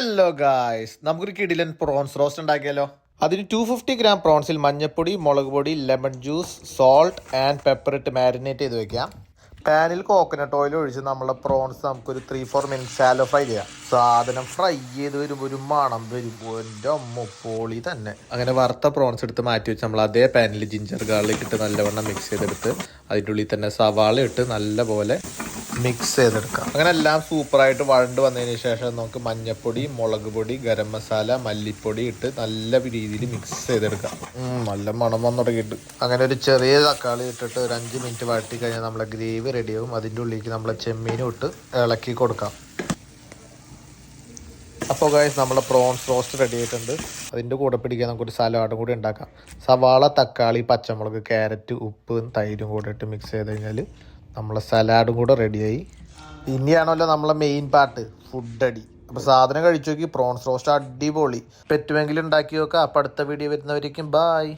Hello guys, നമുക്കൊരു കിടിലൻ prawns roast ഉണ്ടാക്കിയാലോ. അതിന് 250 ഗ്രാം പ്രോൺസിൽ മഞ്ഞപ്പൊടി, മുളക് പൊടി, lemon juice, salt and pepper ഇട്ട് മാരിനേറ്റ് ചെയ്ത് വെക്കാം. പാനിൽ കോക്കനട്ട് ഓയിൽ ഒഴിച്ച് നമ്മളെ പ്രോൺസ് നമുക്കൊരു 3-4 മിനിറ്റ് ശാലോ ഫ്രൈ ചെയ്യാം. സാധനം ഫ്രൈ ചെയ്ത് വരുമ്പോൾ ഒരു മണം വരുമ്പോൾ എൻ്റെ അമ്മ പൊളി തന്നെ. അങ്ങനെ വറുത്ത പ്രോൺസ് എടുത്ത് മാറ്റി വെച്ച് നമ്മൾ അതേ പാനിൽ ജിഞ്ചർ ഗാർലിക് ഇട്ട് നല്ലവണ്ണം മിക്സ് ചെയ്തെടുത്ത് അതിൻ്റെ ഉള്ളിൽ തന്നെ സവാള ഇട്ട് നല്ലപോലെ മിക്സ് ചെയ്തെടുക്കാം. അങ്ങനെ എല്ലാം സൂപ്പറായിട്ട് വഴണ്ട് വന്നതിന് ശേഷം നമുക്ക് മഞ്ഞപ്പൊടി, മുളക് പൊടി, ഗരം മസാല, മല്ലിപ്പൊടി ഇട്ട് നല്ല രീതിയിൽ മിക്സ് ചെയ്തെടുക്കാം. നല്ല മണം വന്നു തുടങ്ങിയിട്ട് അങ്ങനെ ഒരു ചെറിയ തക്കാളി ഇട്ടിട്ട് ഒരു 5 മിനിറ്റ് വഴറ്റി കഴിഞ്ഞാൽ നമ്മളെ ഗ്രേവി റെഡിയാവും. അതിൻ്റെ ഉള്ളിലേക്ക് നമ്മളെ ചെമ്മീനും ഇട്ട് ഇളക്കി കൊടുക്കാം. അപ്പോൾ ഗൈസ്, നമ്മളെ പ്രോൺസ് റോസ്റ്റ് റെഡി ആയിട്ടുണ്ട്. അതിൻ്റെ കൂടെ പിടിക്കാൻ നമുക്കൊരു സലാഡും കൂടി ഉണ്ടാക്കാം. സവാള, തക്കാളി, പച്ചമുളക്, ക്യാരറ്റ്, ഉപ്പ്, തൈരും കൂടെ ഇട്ട് മിക്സ് ചെയ്ത് കഴിഞ്ഞാൽ നമ്മളെ സലാഡും കൂടെ റെഡിയായി. ഇനിയാണല്ലോ നമ്മളെ മെയിൻ പാർട്ട്, ഫുഡ് അടി. അപ്പോൾ സാധനം കഴിച്ചു നോക്കി, പ്രോൺസ് റോസ്റ്റ് അടിപൊളി. പറ്റുമെങ്കിലും ഉണ്ടാക്കി നോക്കാം. അപ്പോൾ അടുത്ത വീഡിയോ വരുന്നവരേക്കും ബായ്.